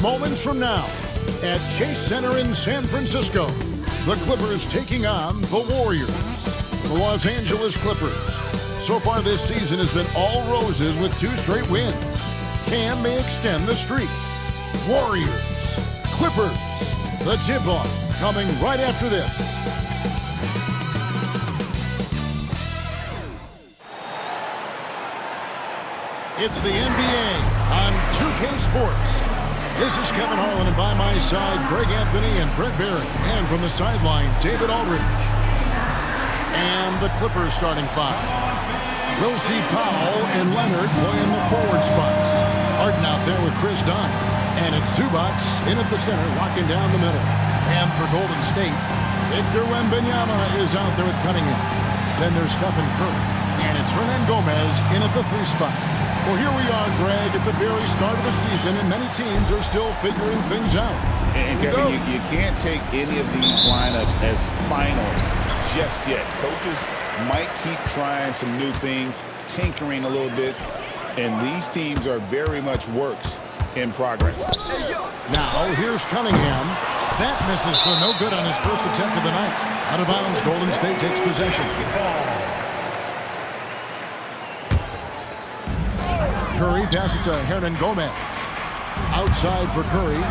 moments from now at Chase Center in San Francisco. The Clippers taking on the Warriors. The Los Angeles Clippers. So far this season has been all roses with 2 straight wins. Cam may extend the streak. Warriors, Clippers. The tip-off coming right after this. It's the NBA on 2K Sports. This is Kevin Harlan, and by my side, Greg Anthony and Brent Barry. And from the sideline, David Aldridge. And the Clippers starting 5. We'll see Powell and Leonard playing the forward spots. Harden out there with Chris Dunn. And it's Zubac in at the center, locking down the middle. And for Golden State, Victor Wembanyama is out there with Cunningham. Then there's Stephen Curry. And it's Hernan Gomez in at the 3 spot. Well, here we are, Greg, at the very start of the season, and many teams are still figuring things out. And Kevin, you can't take any of these lineups as final just yet. Coaches might keep trying some new things, tinkering a little bit, and these teams are very much works in progress. Now, here's Cunningham. That misses, so no good on his first attempt of the night. Out of bounds, Golden State takes possession. Curry passes it to Hernan Gomez. Outside for Curry.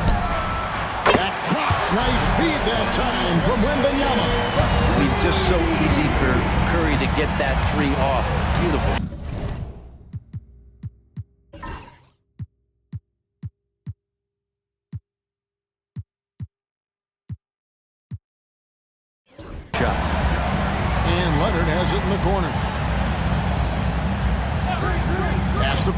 That drops. Nice feed that time from Wembanyama. I mean, just so easy for Curry to get that 3 off. Beautiful. Shot. And Leonard has it in the corner. Pass to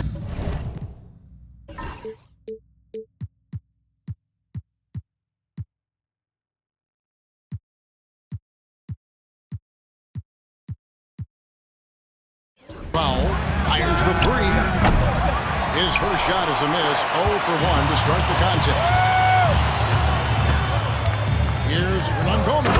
Powell fires the 3. His first shot is a miss. 0 for 1 to start the contest. Here's Hernan Gomez.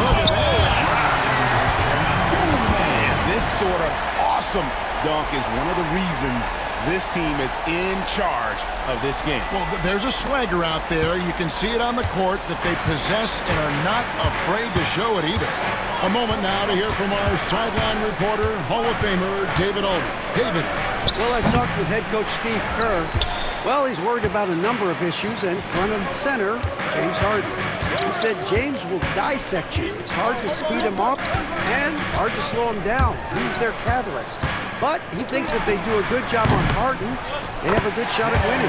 And this sort of awesome dunk is one of the reasons this team is in charge of this game. Well, there's a swagger out there. You can see it on the court that they possess and are not afraid to show it either. A moment now to hear from our sideline reporter, Hall of Famer David Aldridge. David. Well, I talked with head coach Steve Kerr. Well, he's worried about a number of issues, and front and center, James Harden. He said James will dissect you. It's hard to speed him up and hard to slow him down. He's their catalyst. But he thinks if they do a good job on Harden, they have a good shot at winning.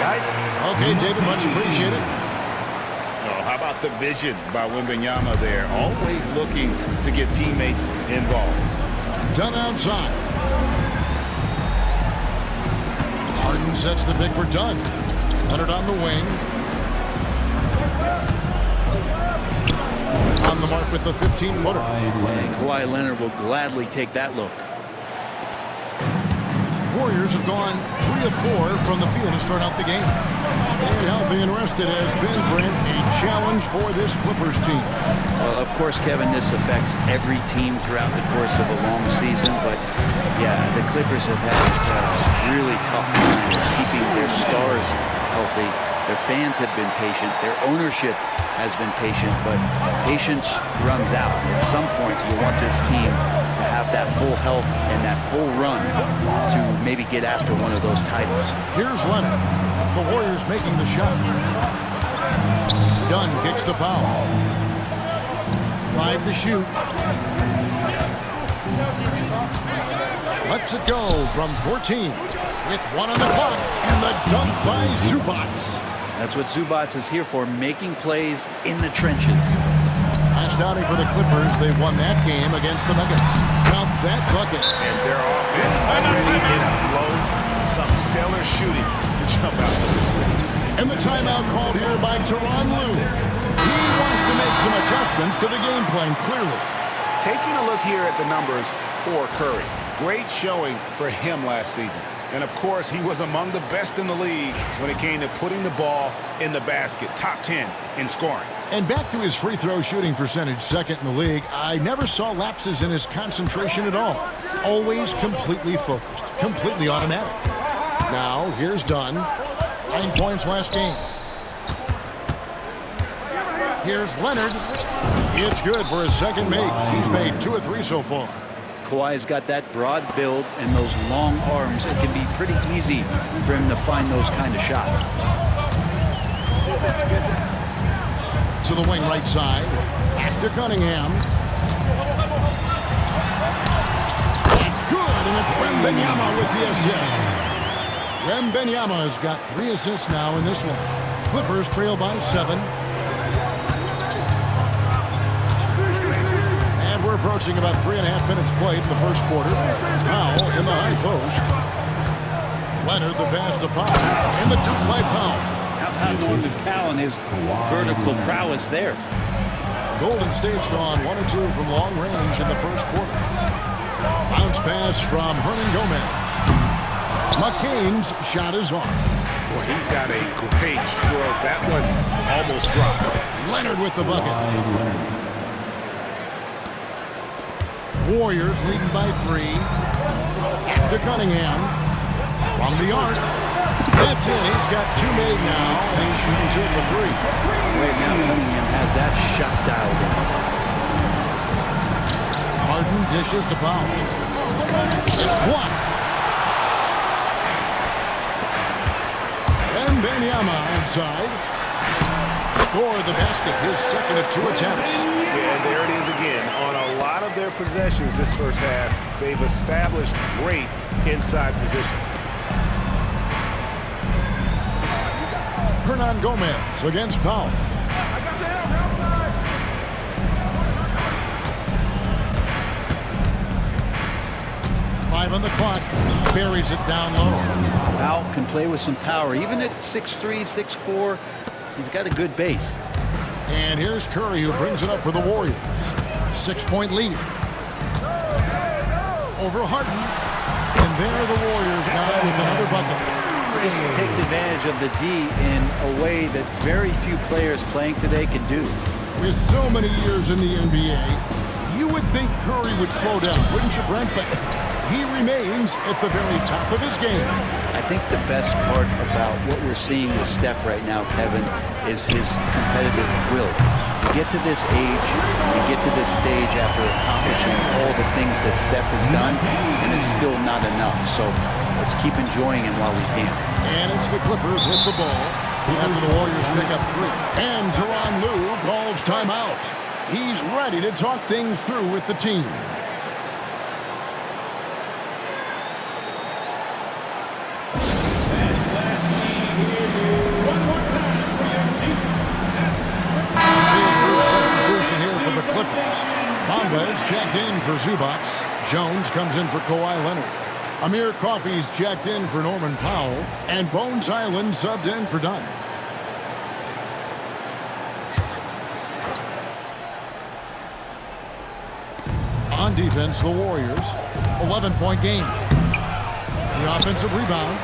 Guys? Okay, David, much appreciated. Oh, how about the vision by Wembanyama there? Always looking to get teammates involved. Done outside. Harden sets the pick for Dunn. Leonard on the wing. On the mark with the 15-footer. And Kawhi Leonard will gladly take that look. Warriors have gone 3 of 4 from the field to start out the game. Staying healthy and rested has been, Brent, a challenge for this Clippers team. Well, of course, Kevin, this affects every team throughout the course of a long season. But, yeah, the Clippers have had really tough times keeping their stars healthy. Their fans have been patient. Their ownership has been patient. But patience runs out. At some point, you want this team to have that full health and that full run to maybe get after one of those titles. Here's Leonard. The Warriors making the shot. Dunn kicks to Powell. 5 to shoot. Lets it go from 14 with 1 on the clock, and the dunk by Zubac. That's what Zubac is here for, making plays in the trenches. Last outing for the Clippers, they won that game against the Nuggets. Now that bucket. And their offense already in a flow. Some stellar shooting to jump out to this lead. And the timeout called here by Tyronn Lue. He wants to make some adjustments to the game plan, clearly. Taking a look here at the numbers for Curry. Great showing for him last season. And, of course, he was among the best in the league when it came to putting the ball in the basket. Top 10 in scoring. And back to his free throw shooting percentage, second in the league, I never saw lapses in his concentration at all. Always completely focused, completely automatic. Now, here's Dunn. 9 points last game. Here's Leonard. It's good for his second make. He's made 2 of 3 so far. Kawhi's got that broad build and those long arms. It can be pretty easy for him to find those kind of shots. To the wing right side. Back to Cunningham. That's good, and it's Wembanyama with the assist. Wembanyama has got 3 assists now in this one. Clippers trail by 7. And we're approaching about 3.5 minutes played in the first quarter. Powell in the high post. Leonard the pass to Powell. And the dunk by Powell. How about Norman Powell and his vertical prowess there? Golden State's gone 1 or 2 from long range in the first quarter. Bounce pass from Hernan Gomez. McCain's shot is on. Boy, he's got a great stroke. That one almost dropped. Leonard with the bucket. Warriors leading by 3. Back to Cunningham. From the arc. That's it. He's got 2 made now, and he's shooting 2 for 3. Right now, Cunningham has that shot dialed in. Harden dishes to Powell. It's blocked. Wembanyama outside. Scored the basket, his second of 2 attempts. Yeah, and there it is again. On a lot of their possessions this first half, they've established great inside position. Hernan Gomez against Powell. Five on the clock. Buries it down low. Powell can play with some power. Even at 6'3", 6'4", he's got a good base. And here's Curry, who brings it up for the Warriors. 6-point lead. Over Harden. And there the Warriors now with another bucket. This takes advantage of the D in a way that very few players playing today can do. With so many years in the NBA, you would think Curry would slow down, wouldn't you, Brent? But he remains at the very top of his game. I think the best part about what we're seeing with Steph right now, Kevin, is his competitive will. You get to this age, you get to this stage after accomplishing all the things that Steph has done, and it's still not enough. So let's keep enjoying him while we can. And it's the Clippers with the ball after the Warriors pick up 3. And Tyronn Lue calls timeout. He's ready to talk things through with the team. Substitution here for the Clippers. Bamba is checked in for Zubac. Jones comes in for Kawhi Leonard. Amir Coffey's checked in for Norman Powell. And Bones Hyland subbed in for Dunn. On defense, the Warriors. 11-point game. The offensive rebound.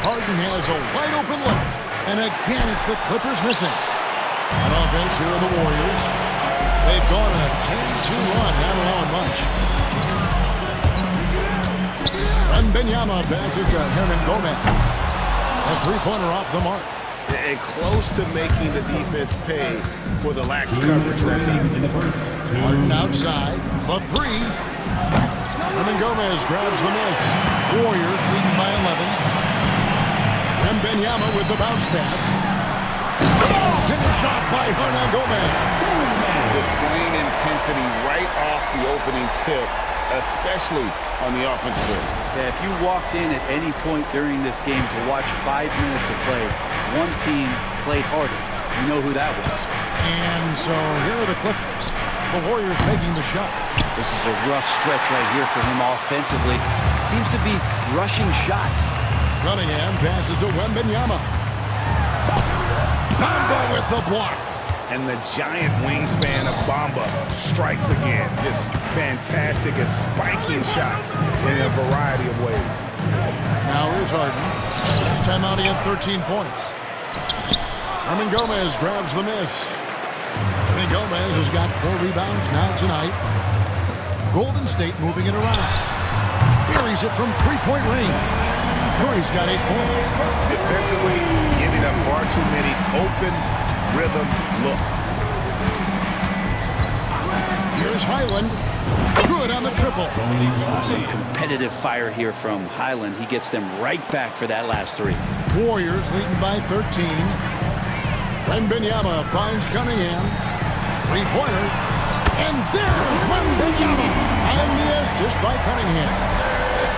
Harden has a wide open look. And again, it's the Clippers missing. On offense, here are the Warriors. They've gone on a 10-2 run, not allowing much. Wembanyama passes to Hernan Gomez. A 3-pointer off the mark. And close to making the defense pay for the lax coverage that team. Harden outside. The 3. Hernan Gomez grabs the miss. Warriors leading by 11. Wembanyama with the bounce pass. Finish off by Hernan Gomez. Displaying intensity right off the opening tip, especially on the offensive end. Yeah, if you walked in at any point during this game to watch 5 minutes of play, one team played harder. You know who that was. And so here are the Clippers. The Warriors making the shot. This is a rough stretch right here for him offensively. Seems to be rushing shots. Cunningham passes to Wembanyama. Bamba with the block. And the giant wingspan of Bamba strikes again. Just fantastic at spiking shots in a variety of ways. Now here's Harden. This time out he had 13 points. Hernan Gomez grabs the miss. Hernan Gomez has got 4 rebounds now tonight. Golden State moving it around. Buries it from 3-point range. Curry's got 8 points. Defensively, giving up far too many open rhythm looks. Here's Highland. Good on the triple. Some competitive fire here from Highland. He gets them right back for that last three. Warriors leading by 13. Wembanyama finds Cunningham. Three-pointer. And there's Wembanyama. And the assist by Cunningham.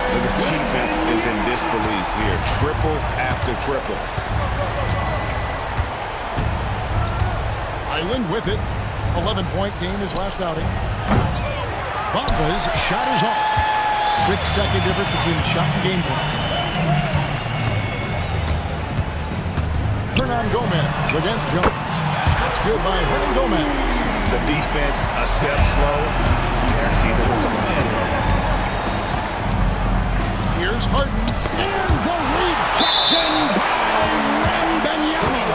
The defense is in disbelief here. Triple after triple. Highland with it. 11-point game his last outing. Bamba's shot is off. 6-second difference between shot and game clock. Hernan Gomez against Jones. That's good by Hernan Gomez. The defense a step slow. And see the result. Here's Harden. And the rejection by Wembanyama.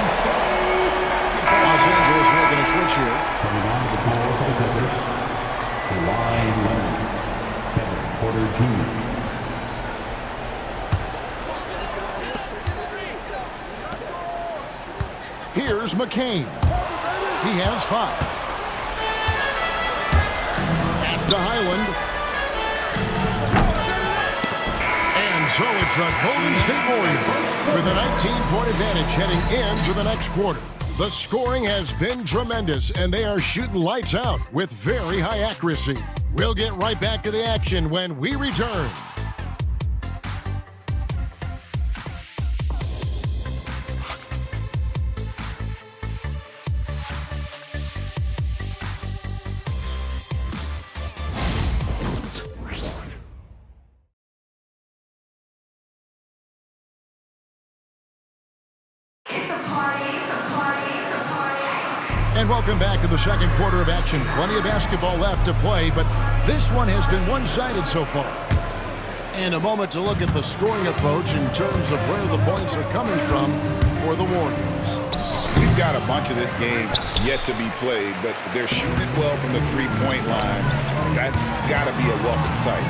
Los Angeles making a switch here. Coming on to the floor for the Clippers, Kawhi Leonard, Kevin Porter Jr. Here's McCain. He has 5. Pass to Highland. And so it's the Golden State Warriors with a 19-point advantage heading into the next quarter. The scoring has been tremendous, and they are shooting lights out with very high accuracy. We'll get right back to the action when we return. And welcome back to the second quarter of action. Plenty of basketball left to play, but this one has been one-sided so far. And a moment to look at the scoring approach in terms of where the points are coming from for the Warriors. We've got a bunch of this game yet to be played, but they're shooting it well from the three-point line. That's got to be a welcome sight.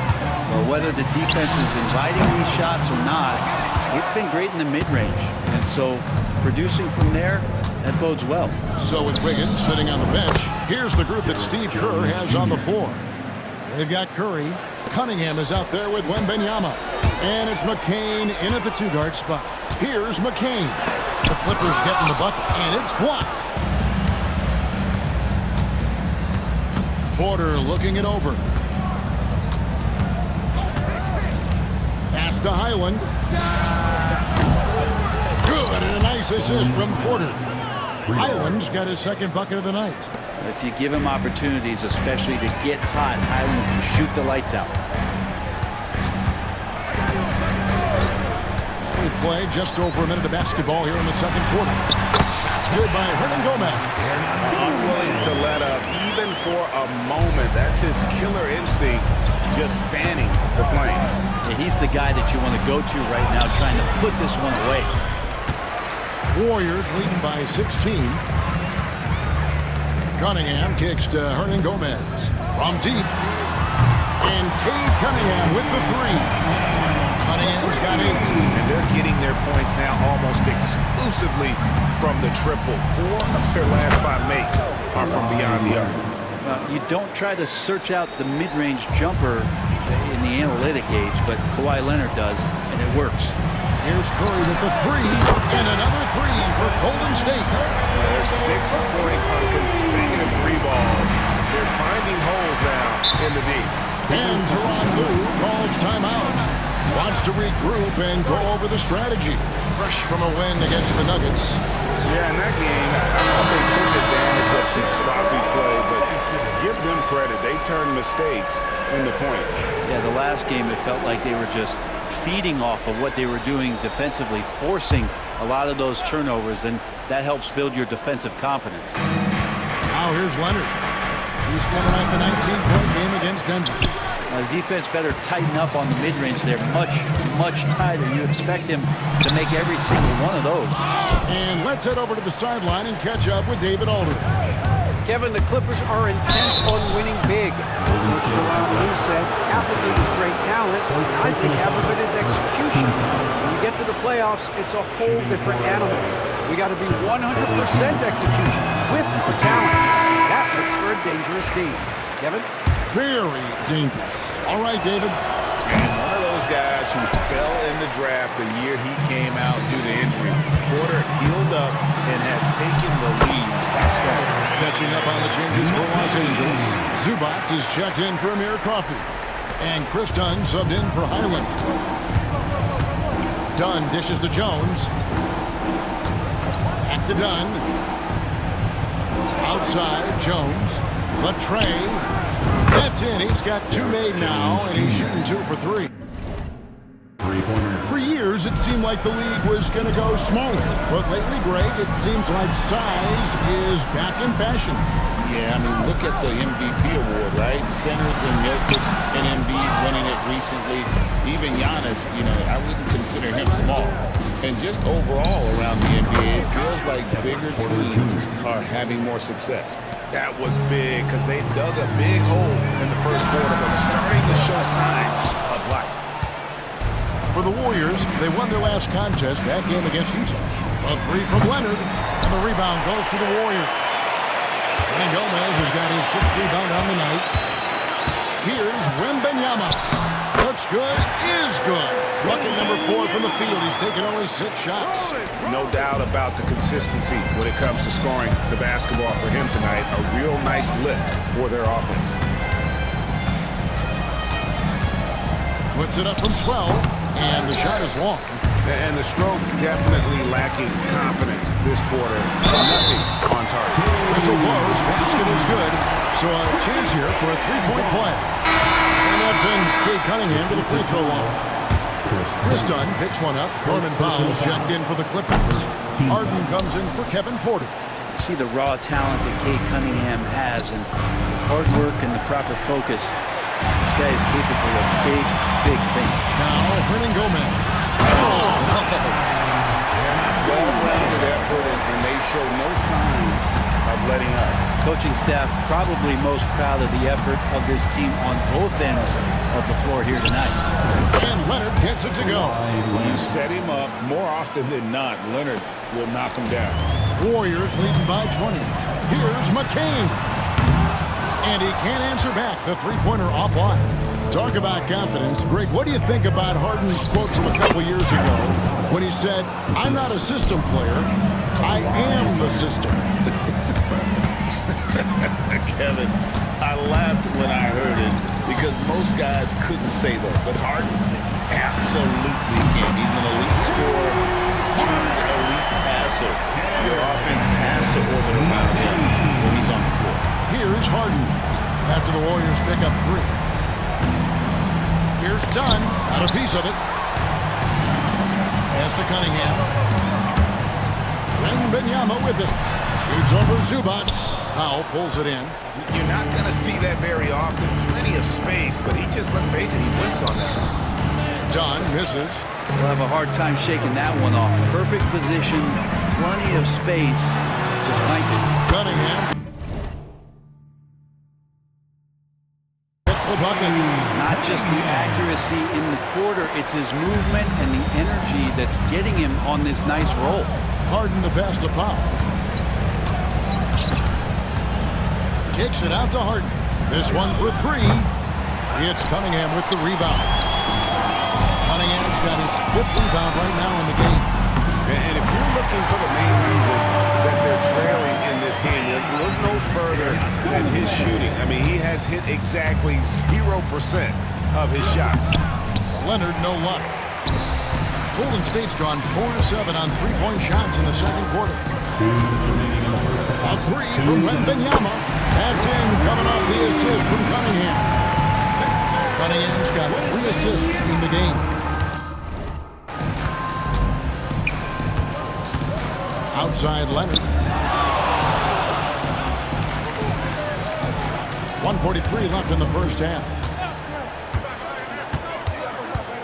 Well, whether the defense is inviting these shots or not, it's been great in the mid-range. And so producing from there, that bodes well. So with Wiggins sitting on the bench, here's the group that Steve Kerr has on the floor. They've got Curry. Cunningham is out there with Wembanyama. And it's McCain in at the two-guard spot. Here's McCain. The Clippers getting the bucket, and it's blocked. Porter looking it over. Pass to Highland. Good, and a nice assist from Porter. Highland's got his second bucket of the night. If you give him opportunities, especially to get hot, Highland can shoot the lights out. We play just over a minute of basketball here in the second quarter. Shots good by Hernan Gomez. Unwilling to let up even for a moment. That's his killer instinct, just fanning the flame. Yeah, he's the guy that you want to go to right now, trying to put this one away. Warriors leading by 16. Cunningham kicks to Hernan Gomez from deep. And Cade Cunningham with the three. Cunningham's got 8. And they're getting their points now almost exclusively from the triple. 4 of their last 5 makes are from beyond the arc. You don't try to search out the mid-range jumper in the analytic age, but Kawhi Leonard does, and it works. Here's Curry with the 3, and another 3 for Golden State. There's 6 points on consecutive 3 balls. They're finding holes now in the deep. And Tyronn Lue calls timeout. Wants to regroup and go over the strategy. Fresh from a win against the Nuggets. Yeah, in that game, I thought they took advantage of some sloppy play, but give them credit. They turned mistakes into points. Yeah, the last game it felt like they were just feeding off of what they were doing defensively, forcing a lot of those turnovers, and that helps build your defensive confidence. Now here's Leonard. He's coming off a 19-point game against Denver. Now, the defense better tighten up on the mid-range. They're much, much tighter. You expect him to make every single one of those. And let's head over to the sideline and catch up with David Aldridge. Kevin, the Clippers are intent on winning big. Coach Tyronn Lue said half of it is great talent. I think half of it is execution. When you get to the playoffs, it's a whole different animal. We got to be 100% execution with the talent. That makes for a dangerous team. Kevin? Very dangerous. All right, David. And one of those guys who fell in the draft the year he came out due to injury. Porter healed up and has taken the lead by scoring. Catching up on the changes for Los Angeles. Zubac is checked in for Amir Coffey. And Chris Dunn subbed in for Highland. Dunn dishes to Jones. Back to Dunn. Outside, Jones. The tray. That's in. He's got 2 made now, and he's shooting 2 for 3. For years, it seemed like the league was going to go smaller. But lately, Greg, it seems like size is back in fashion. Yeah, I mean, look at the MVP award, right? Centers and Jokic and Embiid winning it recently. Even Giannis, I wouldn't consider him small. And just overall around the NBA, it feels like bigger teams are having more success. That was big because they dug a big hole in the first quarter, but starting to show signs of life. For the Warriors, they won their last contest, that game against Utah. A 3 from Leonard, and the rebound goes to the Warriors. And Gomez has got his 6th rebound on the night. Here's Wembanyama. Looks good, is good. Bucket number 4 from the field. He's taken only 6 shots. No doubt about the consistency when it comes to scoring the basketball for him tonight. A real nice lift for their offense. Puts it up from 12, and the shot is long. And the stroke definitely lacking confidence this quarter. Nothing on target. Whistle blows, basket is good. So a chance here for a 3-point play. And that sends Cade Cunningham to the free throw line. Chris Dunn picks one up. Norman Powell checked in for the Clippers. Harden comes in for Kevin Porter. See the raw talent that Cade Cunningham has, and hard work and the proper focus. This guy is capable of big, big things. Now, Hernan Gomez. Well-rounded effort, and they show no signs of letting up. Coaching staff probably most proud of the effort of this team on both ends of the floor here tonight. And Leonard gets it to go. When you set him up, more often than not, Leonard will knock him down. Warriors leading by 20. Here's McCain. And he can't answer back. The three-pointer offline. Talk about confidence. Greg, what do you think about Harden's quote from a couple years ago when he said, "I'm not a system player, I am the system"? Kevin, I laughed when I heard it because most guys couldn't say that, but Harden absolutely can. He's an elite scorer, turned elite passer. Your offense has to orbit around him when he's on the floor. Here's Harden after the Warriors pick up 3. Here's Dunn, got a piece of it. Pass to Cunningham. Wembanyama with it. Shoots over Zubac. Powell pulls it in. You're not going to see that very often. Plenty of space, but he just, let's face it, he whiffs on that. Dunn misses. We'll have a hard time shaking that one off. Perfect position, plenty of space. Just clanked it. Cunningham. Gets the bucket. Not just the accuracy in the quarter, it's his movement and the energy that's getting him on this nice roll. Harden the pass to Powell. Kicks it out to Harden. This one for 3. It's Cunningham with the rebound. Cunningham's got his 5th rebound right now in the game. And if you're looking for the main reason that they're trailing in this game, look no further than his shooting. I mean, he has hit exactly 0% of his shots. Leonard, no luck. Golden State's drawn 4-7 on 3-point shots in the second quarter. A 3 from Wembanyama. That's in, coming off the assist from Cunningham. Cunningham's got 3 assists in the game. Outside Leonard. 1:43 left in the first half.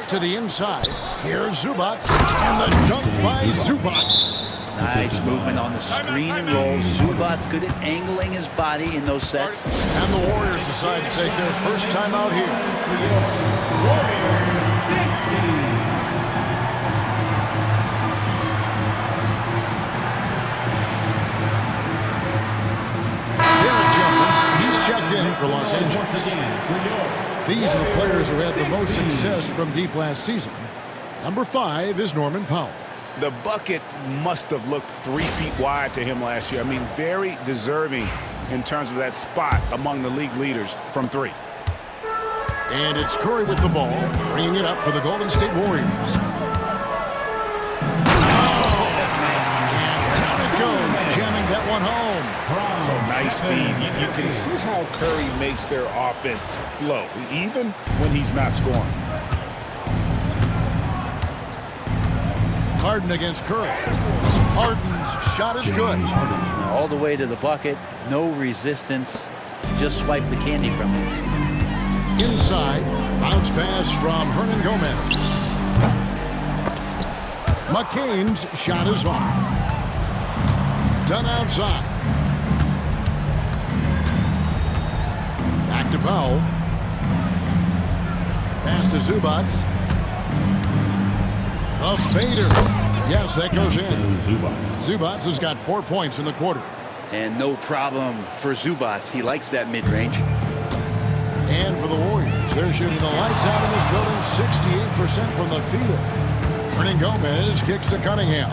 To the inside. Here's Zubac. And the dunk by Zubac. Nice movement on the screen and roll. Zubac's good at angling his body in those sets. And the Warriors decide to take their first time out here. Derek Jones, he's checked in for Los Angeles. These are the players who had the most success from deep last season. Number 5 is Norman Powell. The bucket must have looked 3 feet wide to him last year. I mean, very deserving in terms of that spot among the league leaders from 3. And it's Curry with the ball, bringing it up for the Golden State Warriors. Oh, and down it goes, jamming that one home. Oh, nice feed. You can see how Curry makes their offense flow, even when he's not scoring. Harden against Curry. Harden's shot is good. All the way to the bucket, no resistance, just swipe the candy from him. Inside, bounce pass from Hernan Gomez. McCain's shot is off. Done outside. Back to Powell. Pass to Zubac. A fader. Yes, that goes in. Zubac has got 4 points in the quarter. And no problem for Zubac. He likes that mid-range. And for the Warriors, they're shooting the lights out in this building, 68% from the field. Hernan Gomez kicks to Cunningham.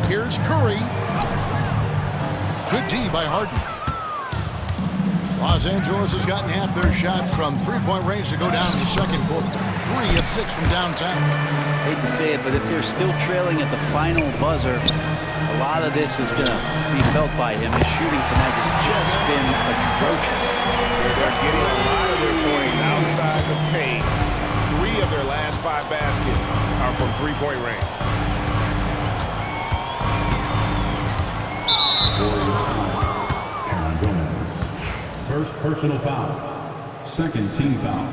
Here's Curry. Good D by Harden. Los Angeles has gotten half their shots from three-point range to go down in the second quarter. 3 of 6 from downtown. Hate to say it, but if they're still trailing at the final buzzer, a lot of this is going to be felt by him. His shooting tonight has just been atrocious. They're getting a lot of their points outside the paint. 3 of their last 5 baskets are from three-point range. Aaron Gomez. First personal foul. Second team foul.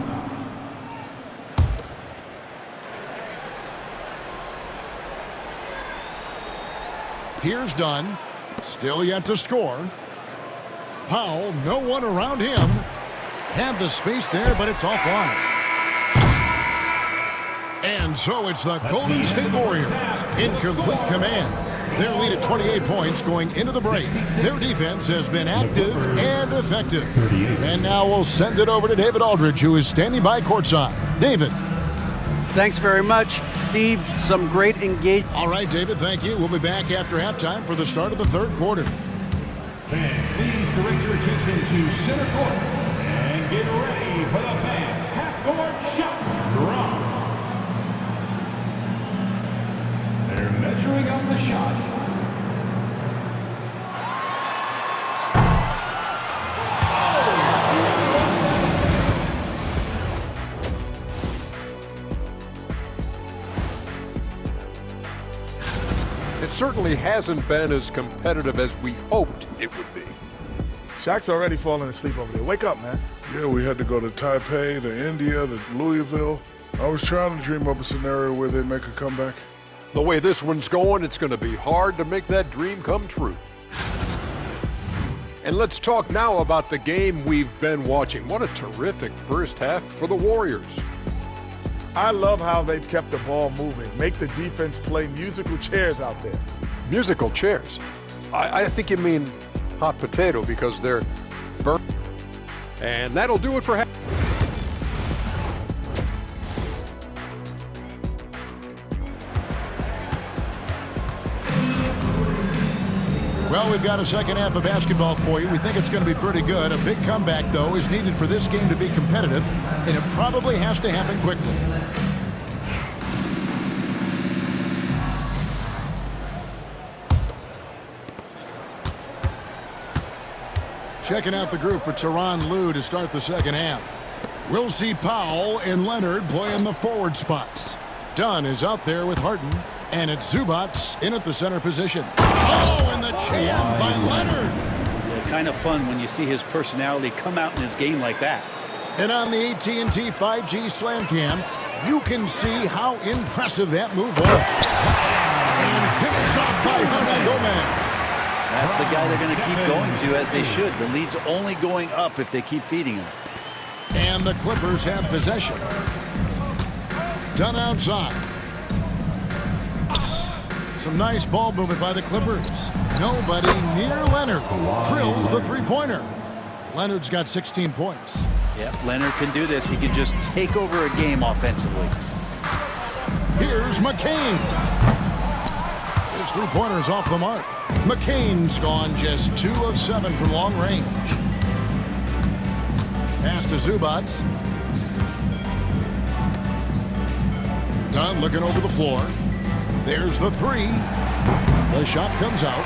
Here's Dunn. Still yet to score. Powell, no one around him. Had the space there, but it's offline. And so it's the Golden State Warriors in complete command. Their lead at 28 points going into the break. Their defense has been active and effective. And now we'll send it over to David Aldridge, who is standing by courtside. David. Thanks very much, Steve. Some great engagement. All right, David, thank you. We'll be back after halftime for the start of the third quarter. Fans, please direct your attention to center court and get ready for the fan half-court shot drop. They're measuring up the shot. It certainly hasn't been as competitive as we hoped it would be. Shaq's already falling asleep over there. Wake up, man. Yeah, we had to go to Taipei, to India, to Louisville. I was trying to dream up a scenario where they make a comeback. The way this one's going, it's going to be hard to make that dream come true. And let's talk now about the game we've been watching. What a terrific first half for the Warriors. I love how they've kept the ball moving. Make the defense play musical chairs out there. Musical chairs. I think you mean hot potato because they're burnt. And that'll do it for half. Well, we've got a second half of basketball for you. We think it's going to be pretty good. A big comeback, though, is needed for this game to be competitive, and it probably has to happen quickly. Checking out the group for Tyronn Lue to start the second half. We'll see Powell and Leonard play in the forward spots. Dunn is out there with Harden, and it's Zubac in at the center position. Oh, and the jam by Leonard. Yeah, kind of fun when you see his personality come out in his game like that. And on the AT&T 5G Slam Cam, you can see how impressive that move was. And finished off by Hernan Gomez. That's the guy they're going to keep going to, as they should. The lead's only going up if they keep feeding him. And the Clippers have possession. Dunn outside. Some nice ball movement by the Clippers. Nobody near Leonard. Drills the three-pointer. Leonard's got 16 points. Yeah, Leonard can do this. He can just take over a game offensively. Here's McCain. His three-pointer is off the mark. McCain's gone just 2 of 7 from long range. Pass to Zubac. Dunn looking over the floor. There's the three. The shot comes out.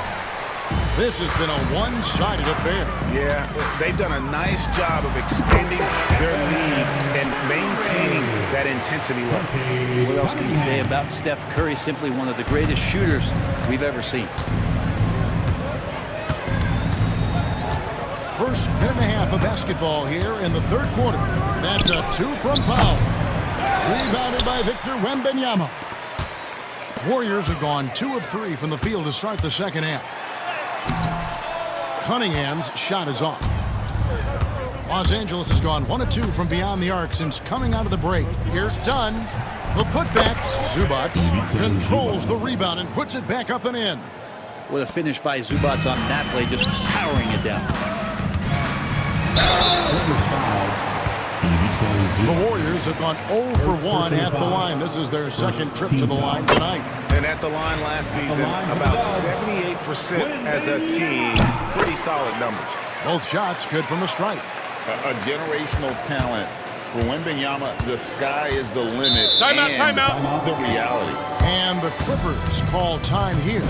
This has been a one-sided affair. Yeah, they've done a nice job of extending their lead and maintaining that intensity level. What else can you say about Steph Curry? Simply one of the greatest shooters we've ever seen. First minute and a half of basketball here in the third quarter. That's a 2 from Powell. Rebounded by Victor Wembanyama. Warriors have gone 2 of 3 from the field to start the second half. Cunningham's shot is off. Los Angeles has gone 1 of 2 from beyond the arc since coming out of the break. Here's Dunn. The putback. Zubac controls the rebound and puts it back up and in. What a finish by Zubac on that play, just powering it down. The Warriors have gone 0 for 1 at the line. This is their second trip to the line tonight. And at the line last season, about 78% as a team. Pretty solid numbers. Both shots good from the stripe. A generational talent. For Wembanyama, the sky is the limit. Timeout. The reality. And the Clippers call time here.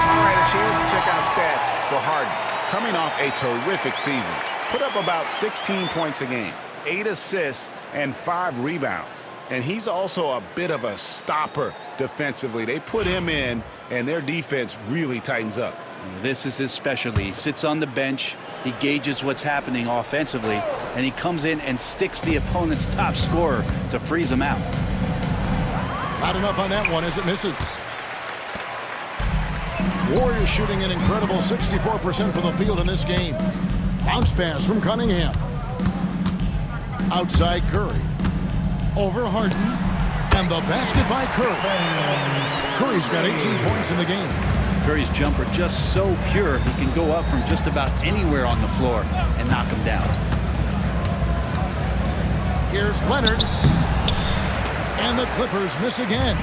All right, a chance to check out stats for Harden. Coming off a terrific season. Put up about 16 points a game, 8 assists, and 5 rebounds. And he's also a bit of a stopper defensively. They put him in, and their defense really tightens up. This is his specialty. He sits on the bench, he gauges what's happening offensively, and he comes in and sticks the opponent's top scorer to freeze him out. Not enough on that one as it misses. Warriors shooting an incredible 64% from the field in this game. Bounce pass from Cunningham. Outside Curry. Over Harden. And the basket by Curry. Curry's got 18 points in the game. Curry's jumper just so pure, he can go up from just about anywhere on the floor and knock him down. Here's Leonard. And the Clippers miss again.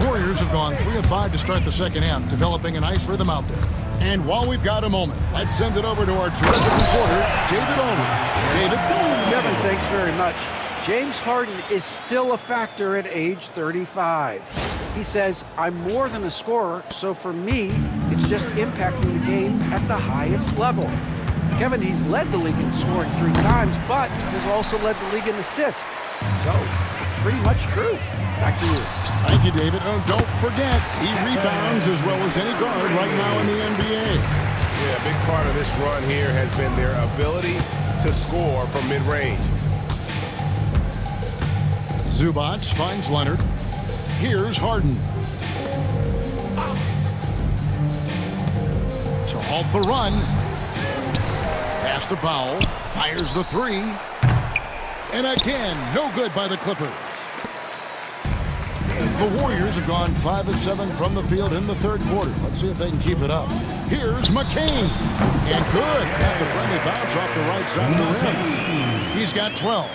Warriors have gone 3 of 5 to start the second half, developing a nice rhythm out there. And while we've got a moment, let's send it over to our terrific reporter, David Aldridge. David? Kevin, thanks very much. James Harden is still a factor at age 35. He says, I'm more than a scorer, so for me, it's just impacting the game at the highest level. Kevin, he's led the league in scoring 3 times, but has also led the league in assists. So, it's pretty much true. Back to you. Thank you, David. Oh, don't forget, he rebounds as well as any guard right now in the NBA. Yeah, a big part of this run here has been their ability to score from mid-range. Zubac finds Leonard. Here's Harden. To halt the run. Pass to Powell. Fires the 3. And again, no good by the Clippers. The Warriors have gone 5 of 7 from the field in the third quarter. Let's see if they can keep it up. Here's McCain. And good. Got the friendly bounce off the right side of the rim. He's got 12.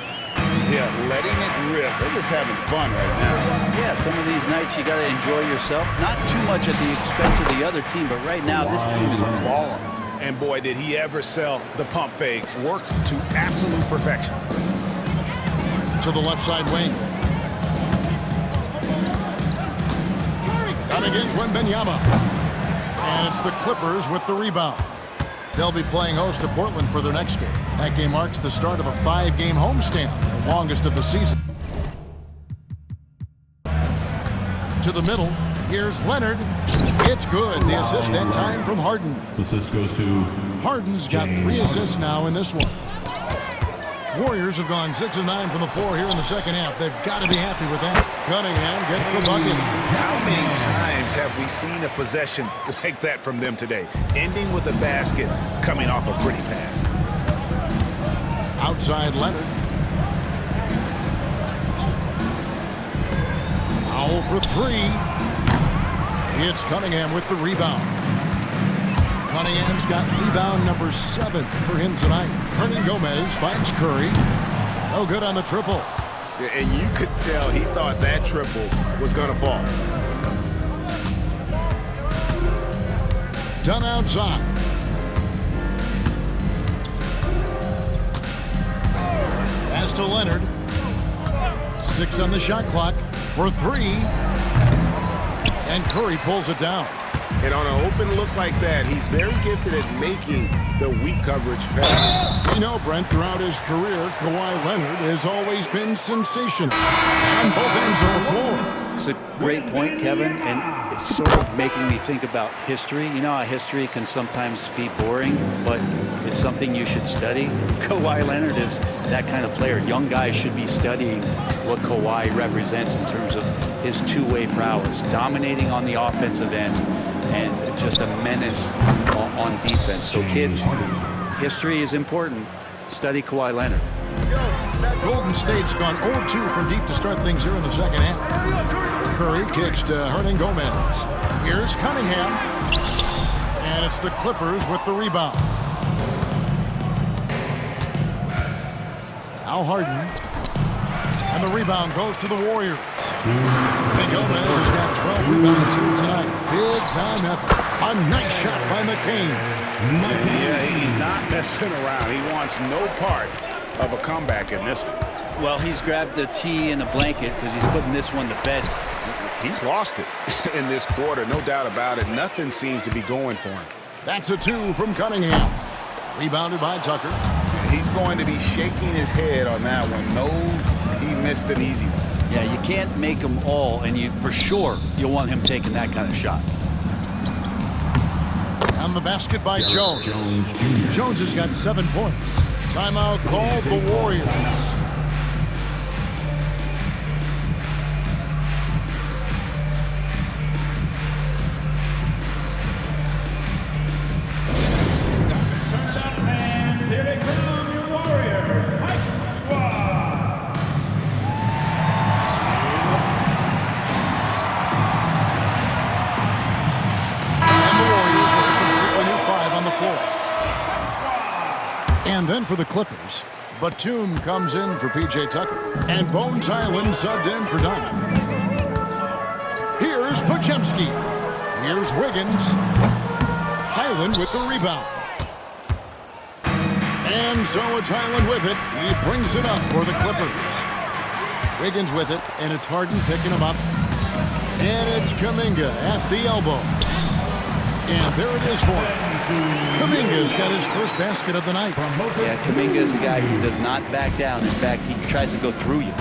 Yeah, letting it rip. They're just having fun right now. Yeah, some of these nights you got to enjoy yourself. Not too much at the expense of the other team, but right now this team is balling. And boy, did he ever sell the pump fake. Worked to absolute perfection. To the left side wing. Down against Wembanyama. And it's the Clippers with the rebound. They'll be playing host to Portland for their next game. That game marks the start of a 5-game homestand, the longest of the season. To the middle, here's Leonard. It's good. The assist that time from Harden. Assist goes to Harden's got 3 assists now in this one. Warriors have gone 6 of 9 from the floor here in the second half. They've got to be happy with that. Cunningham gets the bucket. How many times have we seen a possession like that from them today? Ending with a basket, coming off a pretty pass. Outside Leonard. dribble for three. It's Cunningham with the rebound. Cunningham's got rebound number 7 for him tonight. Hernangomez finds Curry. No good on the triple. And you could tell he thought that triple was going to fall. Done outside. Pass to Leonard. 6 on the shot clock for 3. And Curry pulls it down. And on an open look like that, he's very gifted at making the weak coverage pass. You know, Brent, throughout his career, Kawhi Leonard has always been sensational on both ends of the floor. It's a great point, Kevin, and it's sort of making me think about history. You know how history can sometimes be boring, but it's something you should study. Kawhi Leonard is that kind of player. Young guys should be studying what Kawhi represents in terms of his two-way prowess, dominating on the offensive end, and just a menace on defense. So kids, history is important. Study Kawhi Leonard. Golden State's gone 0-2 from deep to start things here in the second half. Curry kicks to Hernangomez. Here's Cunningham. And it's the Clippers with the rebound. Now Harden. And the rebound goes to the Warriors. Hernangomez has got 12 rebounds here tonight. Big time effort. A nice shot by McCain. Yeah, he's not messing around. He wants no part of a comeback in this one. Well, he's grabbed a tee and a blanket because he's putting this one to bed. He's lost it in this quarter, no doubt about it. Nothing seems to be going for him. That's a 2 from Cunningham. Rebounded by Tucker. He's going to be shaking his head on that one. Knows he missed an easy one. Yeah, you can't make them all, and you for sure you'll want him taking that kind of shot. On the basket by Jones. Jones has got 7 points. Timeout called the Warriors. And here they come, your Warriors. Hype Squad. And the Warriors with a completely new 5 on the floor. And then for the Clippers, Batum comes in for P.J. Tucker. And Bones Hyland subbed in for Dunn. Here's Podziemski. Here's Wiggins. Hyland with the rebound. And so it's Hyland with it. He brings it up for the Clippers. Wiggins with it, and it's Harden picking him up. And it's Kuminga at the elbow. And there it is for him. Kuminga's got his first basket of the night. Yeah, Kuminga's a guy who does not back down. In fact, he tries to go through you.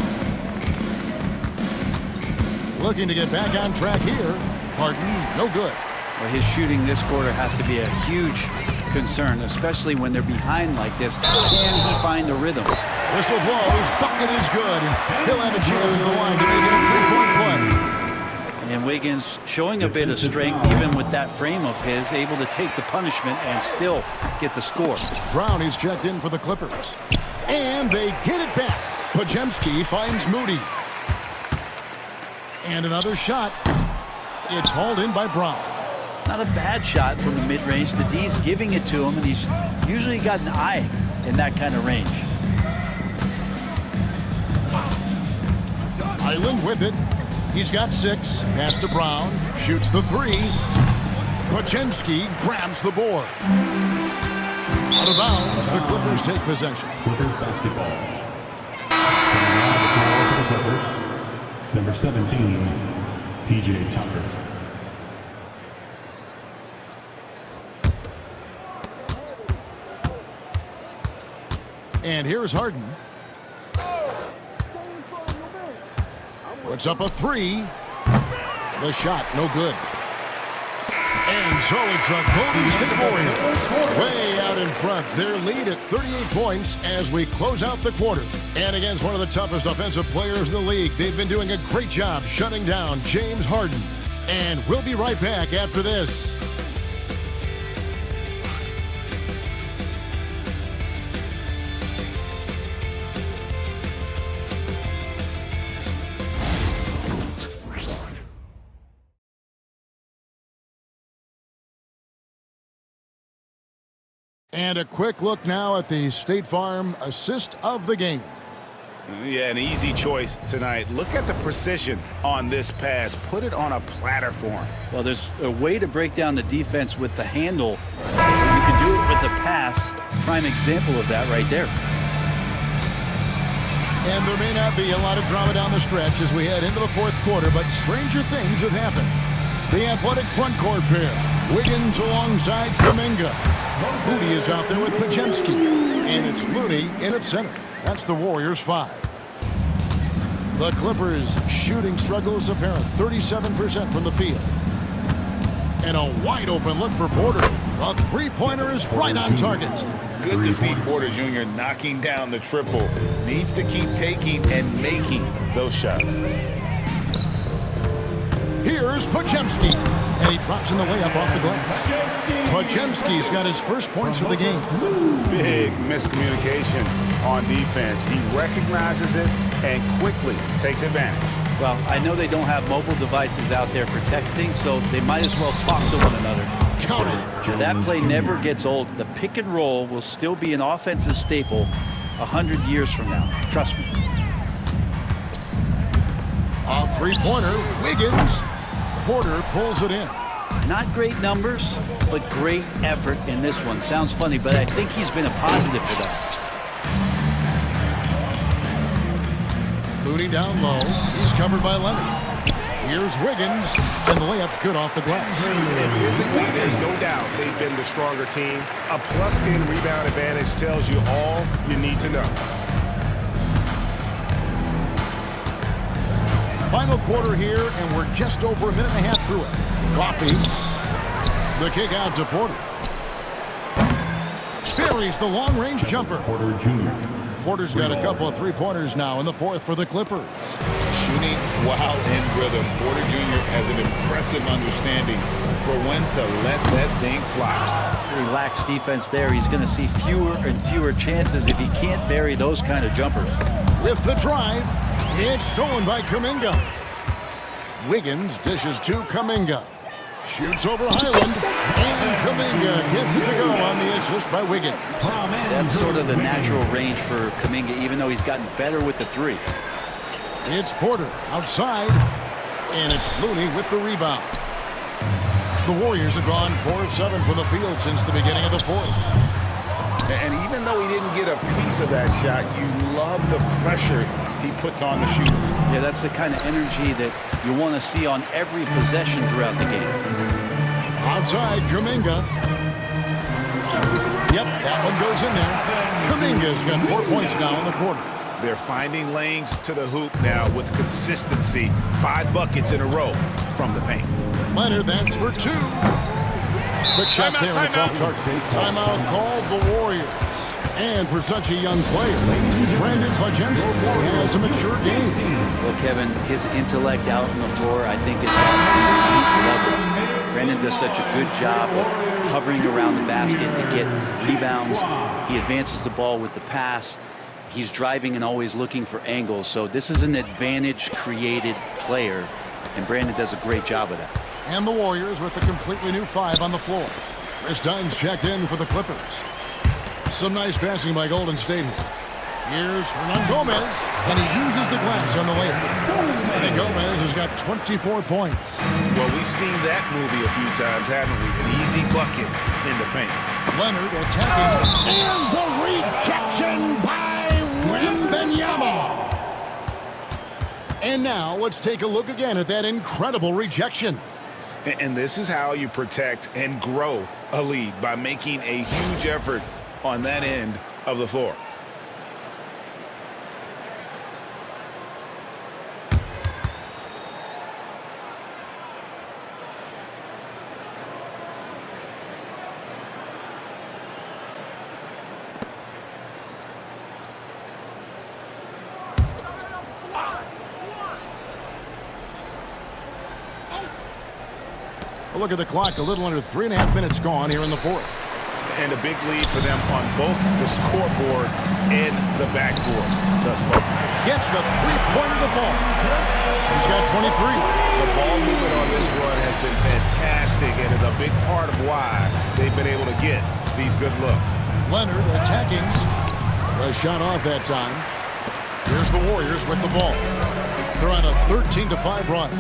Looking to get back on track here. Harden, no good. Well, his shooting this quarter has to be a huge concern, especially when they're behind like this. Can he find a rhythm? Whistle blows, bucket is good. He'll have a chance at the line to make it a three-point play. And Wiggins showing a bit of strength, even with that frame of his, able to take the punishment and still get the score. Brown is checked in for the Clippers. And they get it back. Podziemski finds Moody. And another shot. It's hauled in by Brown. Not a bad shot from the mid-range. The D's giving it to him, and he's usually got an eye in that kind of range. Hyland with it. He's got 6. Pass to Brown. Shoots the 3. Podziemski grabs the board. Out of bounds, the Clippers take possession. Clippers basketball. For the Clippers, number 17, P.J. Tucker. And here's Harden. Puts up a 3. The shot, no good. And so it's the Golden State Warriors way out in front. Their lead at 38 points as we close out the quarter. And against one of the toughest offensive players in the league, they've been doing a great job shutting down James Harden. And we'll be right back after this. And a quick look now at the State Farm assist of the game. Yeah, an easy choice tonight. Look at the precision on this pass. Put it on a platter for him. Well, there's a way to break down the defense with the handle. You can do it with the pass. Prime example of that right there. And there may not be a lot of drama down the stretch as we head into the fourth quarter, but stranger things have happened. The athletic front court pair. Wiggins alongside Kuminga. Moody is out there with Podziemski. And it's Looney in at center. That's the Warriors 5. The Clippers shooting struggles apparent. 37% from the field. And a wide open look for Porter. A three-pointer is right on target. Good to see Porter Jr. knocking down the triple. Needs to keep taking and making those shots. Here's Podziemski. And he drops in the layup off the glass. Podziemski's got his first points of the game. Big miscommunication on defense. He recognizes it and quickly takes advantage. Well, I know they don't have mobile devices out there for texting, so they might as well talk to one another. Count it. That play never gets old. The pick and roll will still be an offensive staple 100 years from now. Trust me. A three-pointer. Wiggins. Porter pulls it in. Not great numbers, but great effort in this one. Sounds funny, but I think he's been a positive for that. Looney down low. He's covered by Leonard. Here's Wiggins, and the layup's good off the glass. And physically, there's no doubt they've been the stronger team. A +10 rebound advantage tells you all you need to know. Final quarter here, and we're just over a minute and a half through it. Coffee. The kick out to Porter. Buries the long-range jumper. Porter Jr. Porter's got a couple of three-pointers now in the fourth for the Clippers. Shooting while in rhythm. Porter Jr. has an impressive understanding for when to let that thing fly. Relaxed defense there. He's going to see fewer and fewer chances if he can't bury those kind of jumpers. With the drive, it's stolen by Kuminga. Wiggins dishes to Kuminga. Shoots over Highland, and Kuminga gets it to go on the assist by Wiggins. That's sort of the natural range for Kuminga, even though he's gotten better with the three. It's Porter outside, and it's Looney with the rebound. The Warriors have gone 4 of 7 from the field since the beginning of the fourth. And even though he didn't get a piece of that shot, you love the pressure he puts on the shooter. Yeah, that's the kind of energy that you want to see on every possession throughout the game. Outside, Kuminga. Yep, that one goes in there. Kuminga's got 4 points now in the quarter. They're finding lanes to the hoop now with consistency. 5 buckets in a row from the paint. Leonard, that's for 2. Quick shot there, and it's off target. Timeout called the Warriors. And for such a young player, Brandon Podziemski has a mature game. Well, Kevin, his intellect out on the floor, I think, is at an elite level. Brandon does such a good job of hovering around the basket to get rebounds. He advances the ball with the pass. He's driving and always looking for angles. So this is an advantage-created player, and Brandon does a great job of that. And the Warriors with a completely new 5 on the floor. Chris Dunn's checked in for the Clippers. Some nice passing by Golden State here. Here's Hernan Gomez, and he uses the glass on the layup. And Gomez has got 24 points. Well, we've seen that movie a few times, haven't we? An easy bucket in the paint. Leonard attacking, and the rejection by Wembanyama. And now let's take a look again at that incredible rejection. And this is how you protect and grow a lead, by making a huge effort on that end of the floor. Look at the clock, a little under 3.5 minutes gone here in the fourth. And a big lead for them on both the scoreboard and the backboard thus far. Gets the three-pointer to fall. He's got 23. The ball movement on this run has been fantastic and is a big part of why they've been able to get these good looks. Leonard attacking. The shot off that time. Here's the Warriors with the ball. They're on a 13-5 run.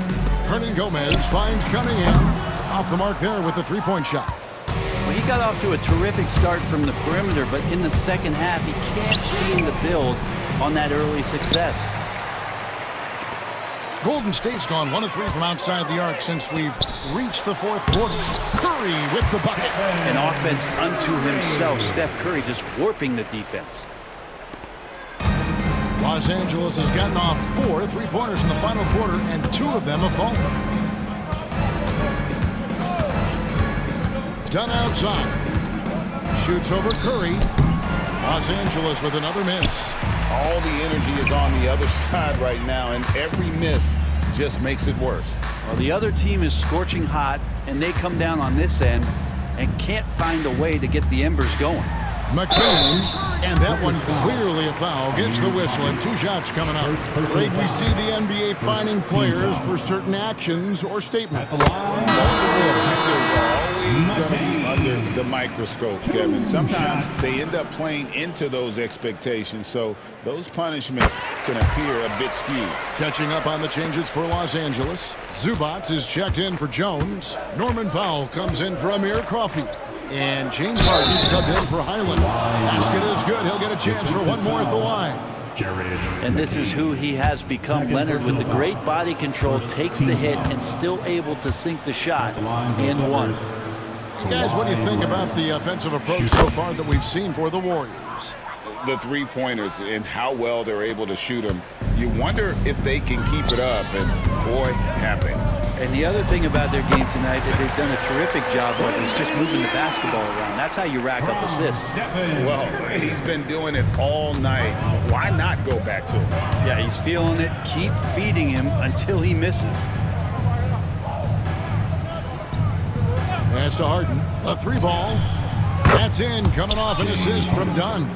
Hernangomez finds Cunningham. Off the mark there with the three-point shot. Well, he got off to a terrific start from the perimeter, but in the second half, he can't seem to build on that early success. Golden State's gone 1 of 3 from outside the arc since we've reached the fourth quarter. Curry with the bucket. An offense unto himself. Steph Curry just warping the defense. Los Angeles has gotten off 4 3-pointers in the final quarter, and 2 of them have fallen. Done outside. Shoots over Curry. Los Angeles with another miss. All the energy is on the other side right now, and every miss just makes it worse. Well, the other team is scorching hot, and they come down on this end and can't find a way to get the embers going. McCain, and that one clearly a foul. Gets the whistle, and 2 shots coming up. Great, we see the NBA fining players for certain actions or statements. Always going to be under the microscope, Kevin. Sometimes they end up playing into those expectations, so those punishments can appear a bit skewed. Catching up on the changes for Los Angeles. Zubac is checked in for Jones. Norman Powell comes in for Amir Coffey. And James Harden subbed in for Highland. Basket is good. He'll get a chance for one more at the line. And this is who he has become. Leonard, with the great body control, takes the hit and still able to sink the shot and one. Guys, what do you think about the offensive approach so far that we've seen for the Warriors? The three-pointers and how well they're able to shoot them. You wonder if they can keep it up, and boy, have they. And the other thing about their game tonight that they've done a terrific job of is just moving the basketball around. That's how you rack up assists. Well, he's been doing it all night. Why not go back to him? Yeah, he's feeling it. Keep feeding him until he misses. Pass to Harden. A 3-ball. That's in. Coming off an assist from Dunn.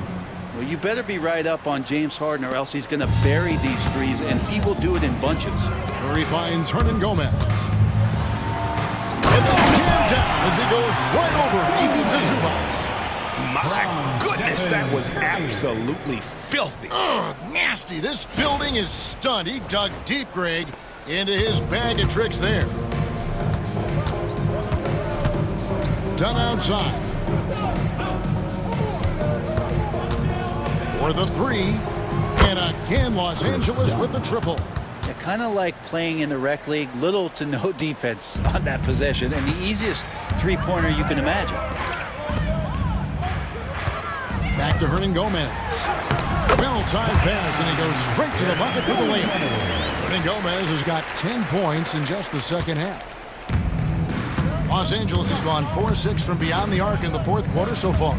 Well, you better be right up on James Harden, or else he's going to bury these threes, and he will do it in bunches. Curry finds Hernangomez. And then jammed down as he goes right over Ivica Zubac. My goodness, that was absolutely filthy. Oh, nasty. This building is stunned. He dug deep, Greg, into his bag of tricks there. Done outside. For the 3. And again, Los Angeles with the triple. Yeah, kind of like playing in the rec league, little to no defense on that possession, and the easiest three-pointer you can imagine. Back to Hernangomez. Well-timed pass, and he goes straight to the bucket for the layup. Hernangomez has got 10 points in just the second half. Los Angeles has gone 4-6 from beyond the arc in the fourth quarter so far.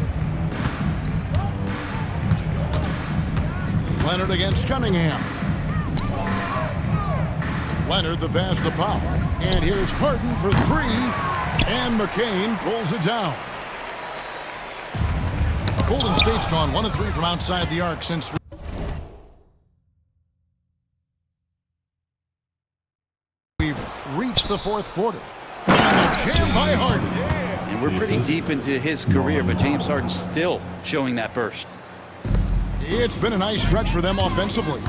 Leonard against Cunningham. Leonard the pass to Powell. And here's Harden for 3. And McCain pulls it down. Golden State's gone 1 of 3 from outside the arc since we've reached the fourth quarter. And a jam by Harden. And we're pretty deep into his career, but James Harden's still showing that burst. It's been a nice stretch for them offensively.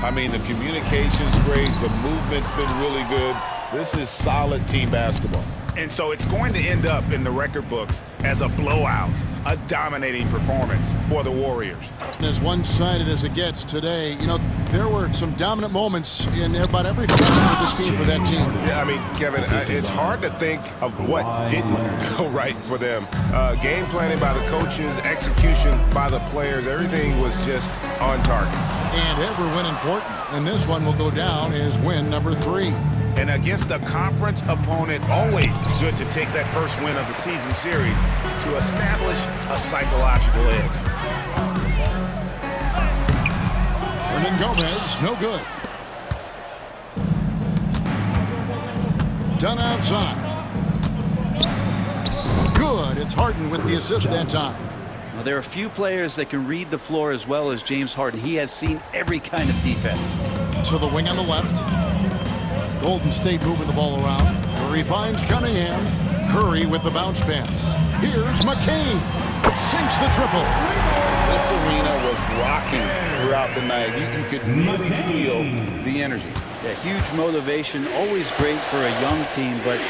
I mean, the communication's great. The movement's been really good. This is solid team basketball. And so it's going to end up in the record books as a blowout, a dominating performance for the Warriors. As one-sided as it gets today, you know, there were some dominant moments in about every facet of this game for that team. Yeah, I mean, Kevin, it's hard to think of what didn't go right for them. Game planning by the coaches, execution by the players, everything was just on target. And every win important. And this one will go down as win number 3. And against a conference opponent, always good to take that first win of the season series to establish a psychological edge. Hernangomez, no good. Done outside. Good. It's Harden with the assist that time. Well, there are a few players that can read the floor as well as James Harden. He has seen every kind of defense. So the wing on the left. Golden State moving the ball around. Curry finds Cunningham. Curry with the bounce pass. Here's McCain. Sinks the triple. This arena was rocking throughout the night. You could really feel the energy. Yeah, huge motivation, always great for a young team, but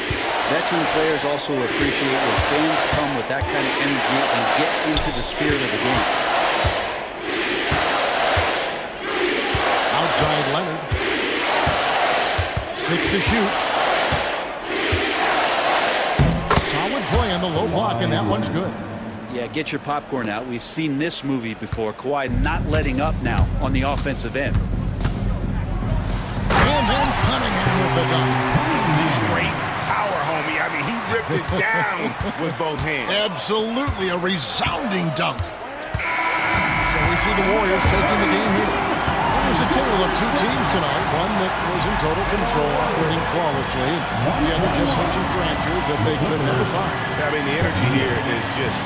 veteran players also appreciate when fans come with that kind of energy and get into the spirit of the game. Outside Leonard. 6 to shoot. Solid play on the low block, and that one's good. Yeah, get your popcorn out. We've seen this movie before. Kawhi not letting up now on the offensive end. And then Cunningham with the dunk. Straight power, homie. I mean, he ripped it down with both hands. Absolutely a resounding dunk. So we see the Warriors taking the game here. It was a tale of two teams tonight. One that was in total control, operating flawlessly. The other just searching for answers that they could never find. I mean, the energy here is just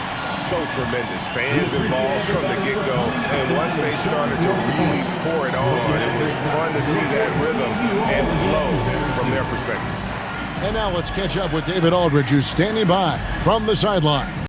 so tremendous. Fans involved from the get-go, and once they started to really pour it on, it was fun to see that rhythm and flow from their perspective. And now let's catch up with David Aldridge, who's standing by from the sideline.